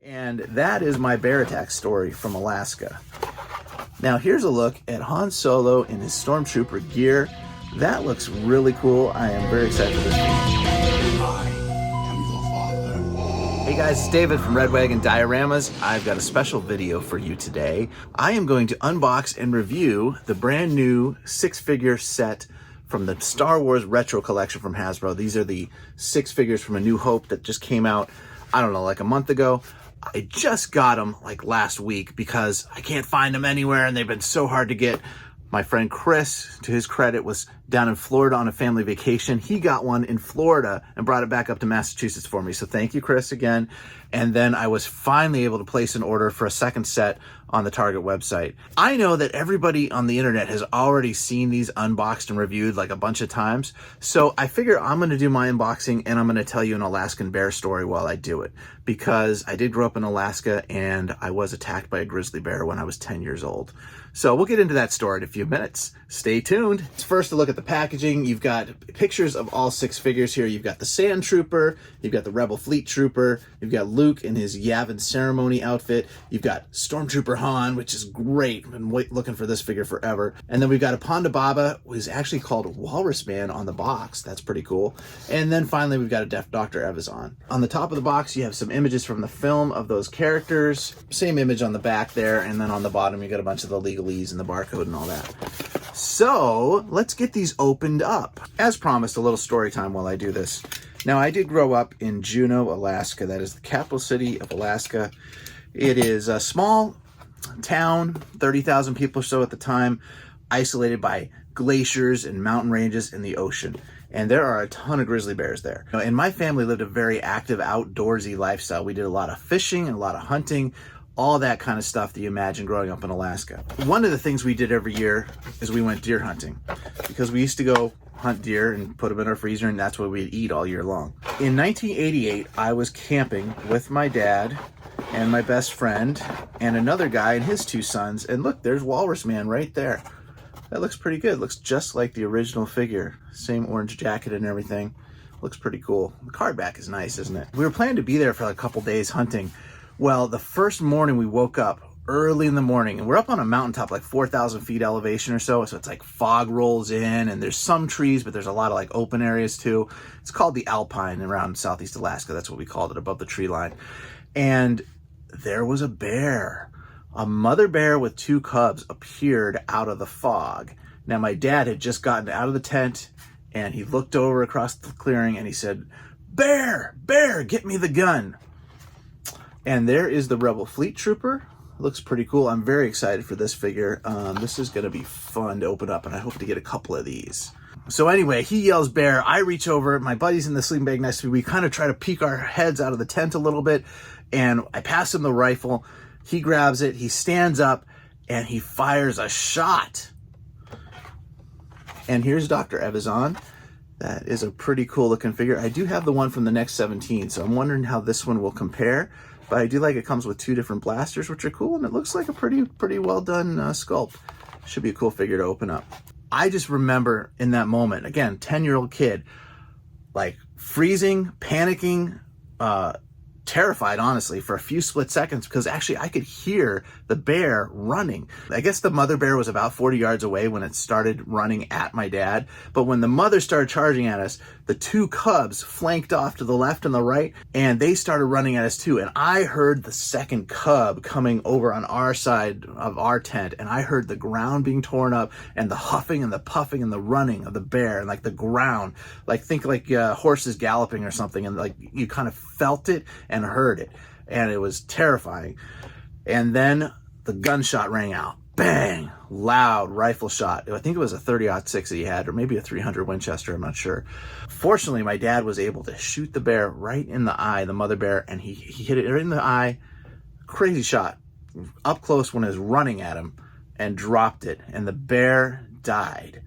And that is my bear attack story from Alaska. Now here's a look at Han Solo in his Stormtrooper gear. That looks really cool. I am very excited for this one. I am your father. Hey guys, it's David from Red Wagon Dioramas. I've got a special video for you today. I am going to unbox and review the brand new 6-figure set from the Star Wars Retro Collection from Hasbro. These are the 6 figures from A New Hope that just came out, I don't know, like a month ago. I just got them like last week because I can't find them anywhere and they've been so hard to get. My friend Chris, to his credit, was down in Florida on a family vacation. He got one in Florida and brought it back up to Massachusetts for me. So thank you, Chris, again. And then I was finally able to place an order for a second set on the Target website. I know that everybody on the internet has already seen these unboxed and reviewed like a bunch of times. So I figure I'm going to do my unboxing and I'm going to tell you an Alaskan bear story while I do it. Because I did grow up in Alaska and I was attacked by a grizzly bear when I was 10 years old. So we'll get into that story in a few minutes. Stay tuned. First, a look at the packaging. You've got pictures of all 6 figures here. You've got the Sandtrooper, you've got the Rebel Fleet Trooper, you've got Luke in his Yavin ceremony outfit, you've got Stormtrooper Han, which is great. I've been looking for this figure forever. And then we've got a Ponda Baba, who is actually called Walrus Man on the box. That's pretty cool. And then finally, we've got a Dr. Evazan. On the top of the box, you have some images from the film of those characters. Same image on the back there. And then on the bottom, you got a bunch of the legalese and the barcode and all that. So let's get these opened up. As promised, a little story time while I do this. Now, I did grow up in Juneau, Alaska. That is the capital city of Alaska. It is a small town, 30,000 people or so at the time, isolated by glaciers and mountain ranges and the ocean. And there are a ton of grizzly bears there. And my family lived a very active, outdoorsy lifestyle. We did a lot of fishing and a lot of hunting, all that kind of stuff that you imagine growing up in Alaska. One of the things we did every year is we went deer hunting because we used to go hunt deer and put them in our freezer, and that's what we'd eat all year long. In 1988, I was camping with my dad and my best friend and another guy and his 2 sons. And look, there's Walrus Man right there. That looks pretty good. Looks just like the original figure. Same orange jacket and everything. Looks pretty cool. The card back is nice, isn't it? We were planning to be there for like a couple days hunting. Well, the first morning we woke up early in the morning, and we're up on a mountaintop, like 4,000 feet elevation or so. So it's like fog rolls in, and there's some trees, but there's a lot of like open areas too. It's called the Alpine around Southeast Alaska. That's what we called it, above the tree line. And there was a bear. A mother bear with 2 cubs appeared out of the fog. Now, my dad had just gotten out of the tent, and he looked over across the clearing, and he said, "Bear, bear, get me the gun." And there is the Rebel Fleet Trooper. Looks pretty cool. I'm very excited for this figure. This is going to be fun to open up, and I hope to get a couple of these. So anyway, he yells bear. I reach over. My buddy's in the sleeping bag next to me. We kind of try to peek our heads out of the tent a little bit, and I pass him the rifle. He grabs it. He stands up, and he fires a shot. And here's Dr. Evazan. That is a pretty cool looking figure. I do have the one from the next 17, so I'm wondering how this one will compare. But I do like it comes with 2 different blasters, which are cool, and it looks like a pretty well done sculpt. Should be a cool figure to open up. I just remember in that moment, again, 10-year-old kid, like freezing, panicking, terrified, honestly, for a few split seconds, because actually I could hear the bear running. I guess the mother bear was about 40 yards away when it started running at my dad. But when the mother started charging at us, the 2 cubs flanked off to the left and the right, and they started running at us too. And I heard the second cub coming over on our side of our tent, and I heard the ground being torn up and the huffing and the puffing and the running of the bear, and like the ground, like think like horses galloping or something, and like you kind of felt it and heard it, and it was terrifying. And then the gunshot rang out. Bang! Loud rifle shot. I think it was a 30-06 that he had, or maybe a 300 Winchester, I'm not sure. Fortunately, my dad was able to shoot the bear right in the eye, the mother bear, and he hit it right in the eye. Crazy shot. Up close when it was running at him, and dropped it, and the bear died.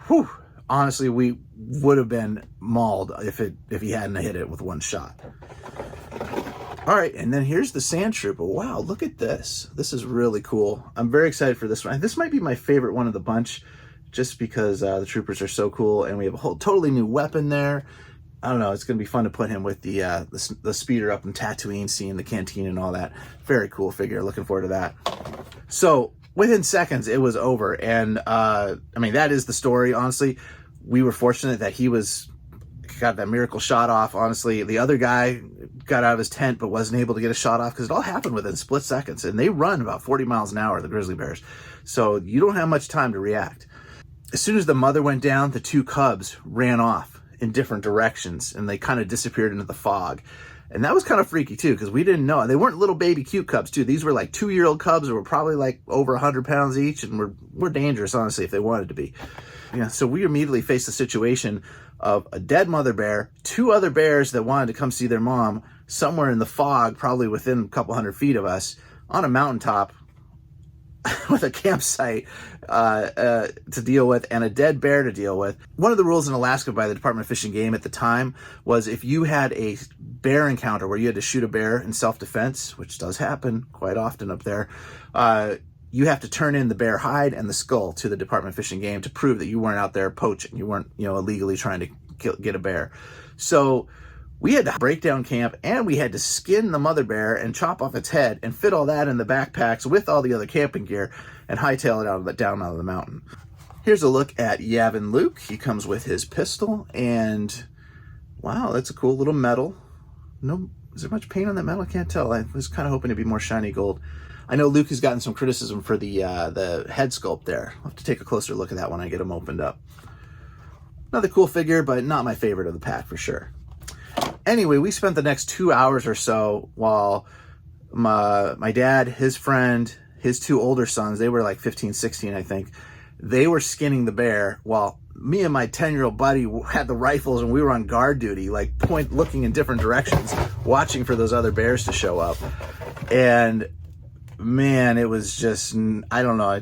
Whew! Honestly, we would have been mauled if he hadn't hit it with one shot. All right, and then here's the Sandtrooper. Wow, look at this. This is really cool. I'm very excited for this one. This might be my favorite one of the bunch, just because the troopers are so cool, and we have a whole totally new weapon there. I don't know, it's going to be fun to put him with the speeder up in Tatooine, seeing the canteen and all that. Very cool figure. Looking forward to that. So within seconds, it was over. And I mean, that is the story, honestly. We were fortunate that he got that miracle shot off. Honestly, the other guy got out of his tent but wasn't able to get a shot off because it all happened within split seconds. And they run about 40 miles an hour, the grizzly bears. So you don't have much time to react. As soon as the mother went down, the two cubs ran off in different directions and they kind of disappeared into the fog. And that was kind of freaky too, because we didn't know. They weren't little baby cute cubs too. These were like 2-year-old cubs that were probably like over 100 pounds each and were dangerous, honestly, if they wanted to be. Yeah, so we immediately faced the situation of a dead mother bear, 2 other bears that wanted to come see their mom somewhere in the fog, probably within a couple hundred feet of us, on a mountaintop with a campsite to deal with and a dead bear to deal with. One of the rules in Alaska by the Department of Fish and Game at the time was if you had a bear encounter where you had to shoot a bear in self-defense, which does happen quite often up there, you have to turn in the bear hide and the skull to the Department of Fish and Game to prove that you weren't out there poaching. You weren't, illegally trying to get a bear. So we had to break down camp and we had to skin the mother bear and chop off its head and fit all that in the backpacks with all the other camping gear and hightail it down out of the mountain. Here's a look at Yavin Luke. He comes with his pistol and wow, that's a cool little medal. No, is there much paint on that medal? I can't tell. I was kind of hoping to be more shiny gold. I know Luke has gotten some criticism for the head sculpt there. I'll have to take a closer look at that when I get him opened up. Another cool figure, but not my favorite of the pack for sure. Anyway, we spent the next 2 hours or so while my dad, his friend, his 2 older sons, they were like 15, 16, I think. They were skinning the bear while me and my 10-year-old buddy had the rifles and we were on guard duty, like looking in different directions, watching for those other bears to show up. And man, it was just, I don't know,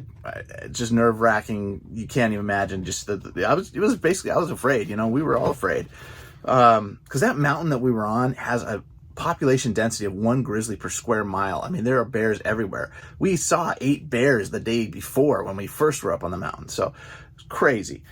just nerve-wracking. You can't even imagine. I was afraid, we were all afraid. Because that mountain that we were on has a population density of 1 grizzly per square mile. I mean, there are bears everywhere. We saw 8 bears the day before when we first were up on the mountain. So it's crazy.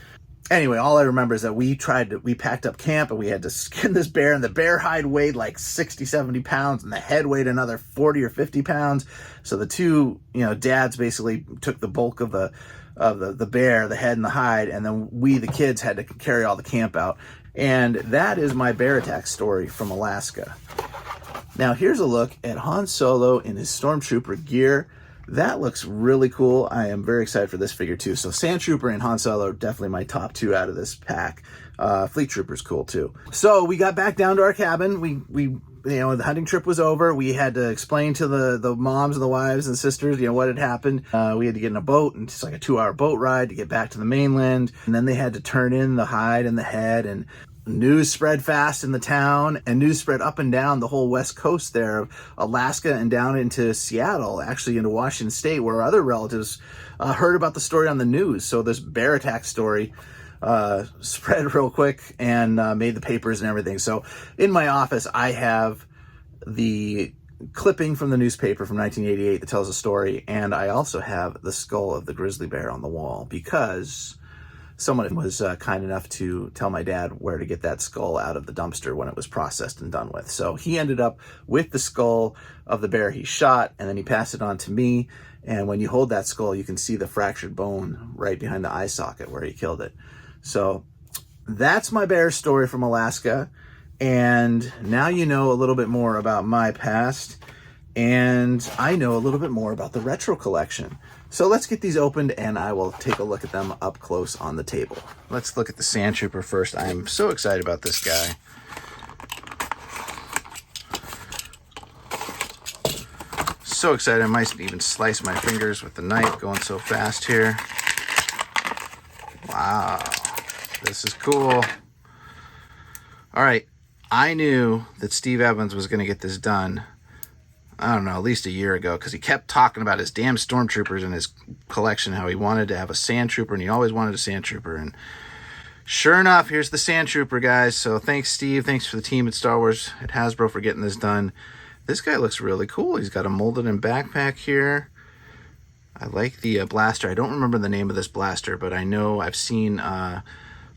Anyway, all I remember is that we packed up camp and we had to skin this bear, and the bear hide weighed like 60, 70 pounds and the head weighed another 40 or 50 pounds. So the 2, dads basically took the bulk of the bear, the head and the hide, and then we, the kids, had to carry all the camp out. And that is my bear attack story from Alaska. Now here's a look at Han Solo in his Stormtrooper gear. That looks really cool. I am very excited for this figure too. So Sandtrooper and Han Solo are definitely my top 2 out of this pack. Fleet Trooper's cool too. So we got back down to our cabin. We the hunting trip was over. We had to explain to the moms and the wives and sisters, what had happened. We had to get in a boat, and it's like a 2-hour boat ride to get back to the mainland. And then they had to turn in the hide and the head, and news spread fast in the town, and news spread up and down the whole west coast there of Alaska and down into Seattle, actually into Washington State, where other relatives heard about the story on the news. So this bear attack story spread real quick and made the papers and everything. So in my office, I have the clipping from the newspaper from 1988 that tells the story, and I also have the skull of the grizzly bear on the wall because someone was kind enough to tell my dad where to get that skull out of the dumpster when it was processed and done with. So he ended up with the skull of the bear he shot, and then he passed it on to me. And when you hold that skull, you can see the fractured bone right behind the eye socket where he killed it. So that's my bear story from Alaska. And now you know a little bit more about my past, and I know a little bit more about the retro collection. So let's get these opened and I will take a look at them up close on the table. Let's look at the Sandtrooper first. I am so excited about this guy. So excited, I might even slice my fingers with the knife going so fast here. Wow, this is cool. All right, I knew that Steve Evans was gonna get this done, I don't know, at least a year ago, because he kept talking about his damn Stormtroopers in his collection, how he wanted to have a Sandtrooper, and he always wanted a Sandtrooper. And sure enough, here's the Sandtrooper, guys. So thanks, Steve. Thanks for the team at Star Wars, at Hasbro, for getting this done. This guy looks really cool. He's got a molded-in backpack here. I like the blaster. I don't remember the name of this blaster, but I know I've seen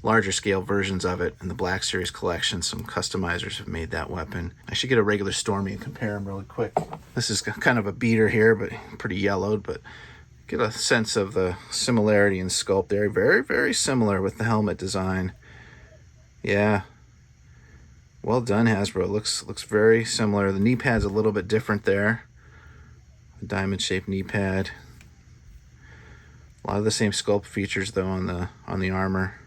larger scale versions of it in the Black Series collection. Some customizers have made that weapon. I should get a regular Stormy and compare them really quick. This is kind of a beater here, but pretty yellowed, but get a sense of the similarity in sculpt there. Very, very similar with the helmet design. Yeah. Well done, Hasbro. Looks very similar. The knee pad's a little bit different there. The diamond-shaped knee pad. A lot of the same sculpt features though on the armor.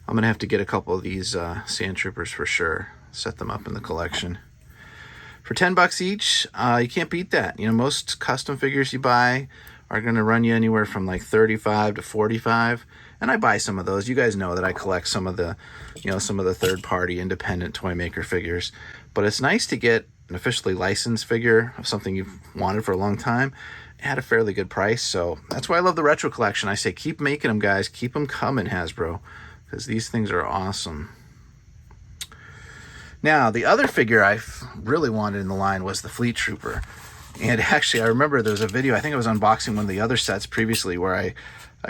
I'm gonna have to get a couple of these Sandtroopers for sure. Set them up in the collection. For $10 each, you can't beat that. You know, most custom figures you buy are gonna run you anywhere from like $35 to $45. And I buy some of those. You guys know that I collect some of the, some of the third-party independent toy maker figures. But it's nice to get an officially licensed figure of something you've wanted for a long time at a fairly good price. So that's why I love the retro collection. I say keep making them, guys. Keep them coming, Hasbro, because these things are awesome. Now, the other figure I really wanted in the line was the Fleet Trooper. And actually, I remember there was a video, I think I was unboxing one of the other sets previously, where I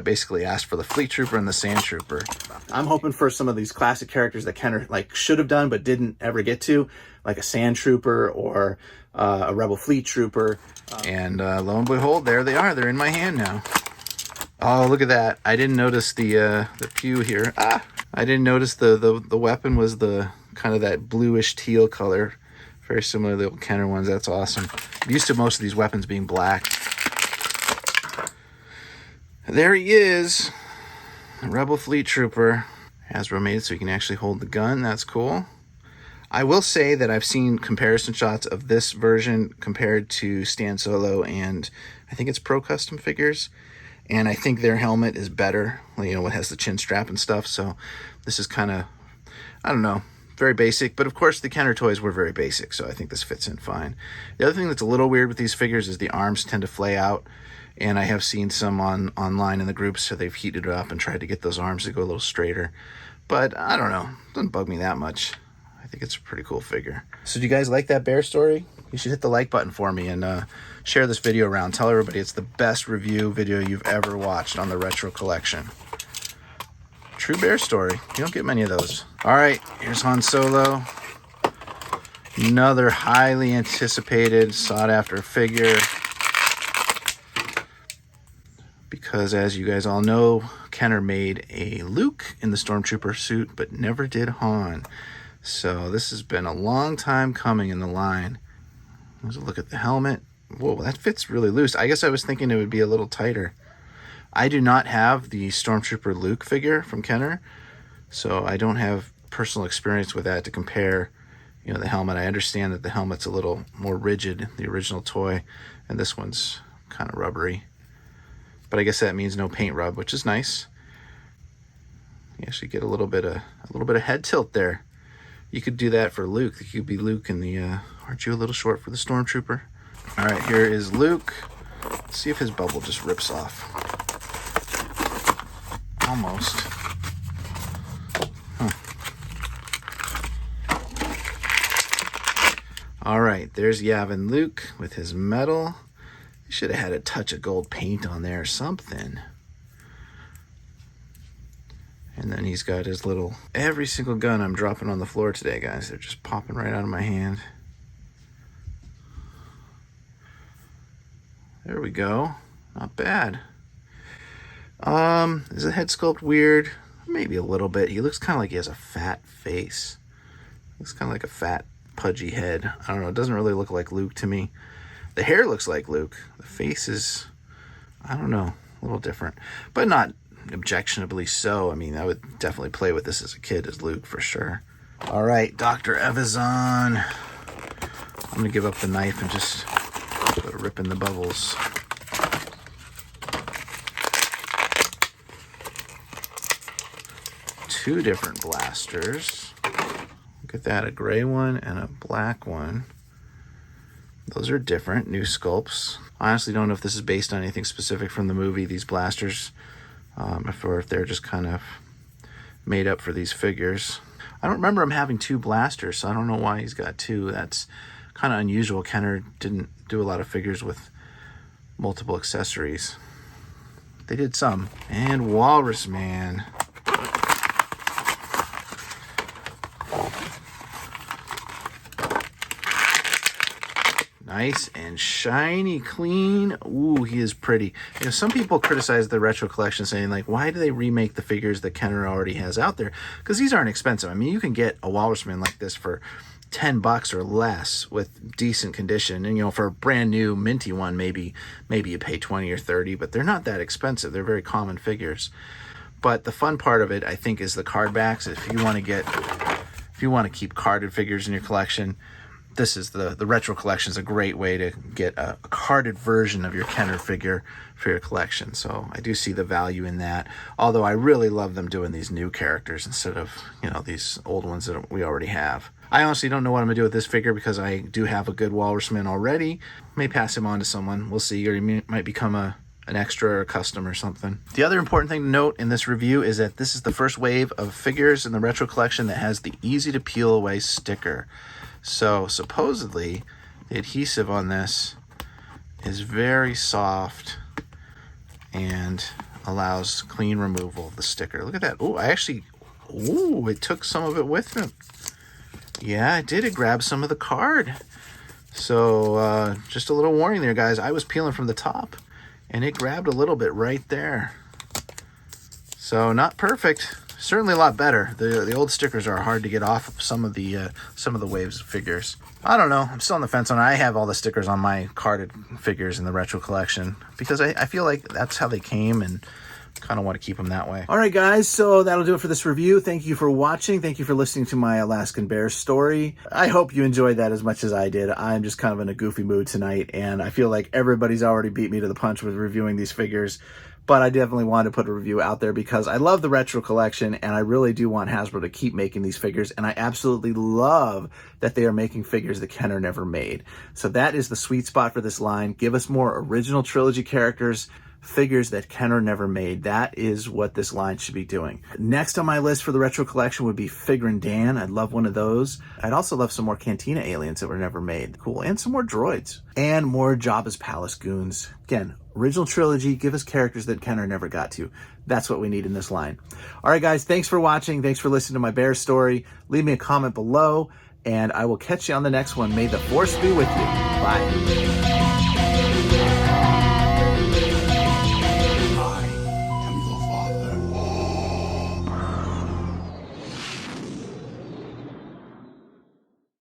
basically asked for the Fleet Trooper and the Sandtrooper. I'm hoping for some of these classic characters that Kenner should have done but didn't ever get to, like a Sandtrooper or a Rebel Fleet Trooper. And lo and behold, there they are. They're in my hand now. Oh, look at that. I didn't notice the pew here. I didn't notice the weapon was the kind of that bluish teal color. Very similar to the old Kenner ones. That's awesome. I'm used to most of these weapons being black. There he is, Rebel Fleet Trooper. Hasbro made it so he can actually hold the gun. That's cool. I will say that I've seen comparison shots of this version compared to Stan Solo and I think it's Pro Custom Figures, and I think their helmet is better. You know, it has the chin strap and stuff. So this is kind of, I don't know, very basic. But of course, the Kenner toys were very basic, so I think this fits in fine. The other thing that's a little weird with these figures is the arms tend to flay out. And I have seen some online in the groups, so they've heated it up and tried to get those arms to go a little straighter. But I don't know. It doesn't bug me that much. I think it's a pretty cool figure. So do you guys like that bear story? You should hit the like button for me and share this video around. Tell everybody it's the best review video you've ever watched on the retro collection. True bear story. You don't get many of those. All right, here's Han Solo. Another highly anticipated, sought-after figure. Because as you guys all know, Kenner made a Luke in the Stormtrooper suit, but never did Han. So this has been a long time coming in the line. Let's look at the helmet. Whoa, that fits really loose. I guess I was thinking it would be a little tighter. I do not have the Stormtrooper Luke figure from Kenner, so I don't have personal experience with that to compare, the helmet. I understand that the helmet's a little more rigid, the original toy, and this one's kind of rubbery. But I guess that means no paint rub, which is nice. You actually get a little bit of head tilt there. You could do that for Luke. You could be Luke in the. Aren't you a little short for the Stormtrooper? All right, here is Luke. Let's see if his bubble just rips off. Almost. Huh. All right, there's Yavin Luke with his medal. Should have had a touch of gold paint on there or something. And then he's got his little... Every single gun I'm dropping on the floor today, guys. They're just popping right out of my hand. There we go. Not bad. Is the head sculpt weird? Maybe a little bit. He looks kind of like he has a fat face. Looks kind of like a fat, pudgy head. I don't know. It doesn't really look like Luke to me. The hair looks like Luke. The face is, I don't know, a little different. But not objectionably so. I mean, I would definitely play with this as a kid as Luke for sure. All right, Dr. Evazan. I'm going to give up the knife and just start ripping the bubbles. Two different blasters. Look at that, a gray one and a black one. Those are different, new sculpts. I honestly don't know if this is based on anything specific from the movie, these blasters, or if they're just kind of made up for these figures. I don't remember him having two blasters, so I don't know why he's got two. That's kind of unusual. Kenner didn't do a lot of figures with multiple accessories. They did some. And Walrus Man. Nice and shiny, clean. Ooh, he is pretty. You know, some people criticize the retro collection saying, like, why do they remake the figures that Kenner already has out there? Because these aren't expensive. I mean, you can get a Walrusman like this for $10 or less with decent condition. And, you know, for a brand new minty one, maybe you pay 20 or 30, but they're not that expensive. They're very common figures. But the fun part of it, I think, is the card backs. If you want to keep carded figures in your collection, this is the retro collection is a great way to get a carded version of your Kenner figure for your collection. So I do see the value in that. Although I really love them doing these new characters instead of, you know, these old ones that we already have. I honestly don't know what I'm going to do with this figure because I do have a good Walrusman already. May pass him on to someone. We'll see. Or he might become an extra or a custom or something. The other important thing to note in this review is that this is the first wave of figures in the retro collection that has the easy to peel away sticker. So supposedly the adhesive on this is very soft and allows clean removal of the sticker. Look at that. Oh, it took some of it with it. Yeah, it did. It grabbed some of the card. So just a little warning there, guys. I was peeling from the top and it grabbed a little bit right there. So not perfect. Certainly a lot better. The old stickers are hard to get off of some of the waves of figures. I don't know. I'm still on the fence on it. I have all the stickers on my carded figures in the retro collection because I feel like that's how they came and kind of want to keep them that way. All right, guys. So that'll do it for this review. Thank you for watching. Thank you for listening to my Alaskan bear story. I hope you enjoyed that as much as I did. I'm just kind of in a goofy mood tonight, and I feel like everybody's already beat me to the punch with reviewing these figures. But I definitely wanted to put a review out there because I love the retro collection and I really do want Hasbro to keep making these figures. And I absolutely love that they are making figures that Kenner never made. So that is the sweet spot for this line. Give us more original trilogy characters, figures that Kenner never made. That is what this line should be doing. Next on my list for the retro collection would be Figrin' Dan. I'd love one of those. I'd also love some more Cantina aliens that were never made. Cool. And some more droids. And more Jabba's Palace goons. Again, original trilogy, give us characters that Kenner never got to. That's what we need in this line. All right, guys, thanks for watching. Thanks for listening to my bear story. Leave me a comment below, and I will catch you on the next one. May the Force be with you. Bye.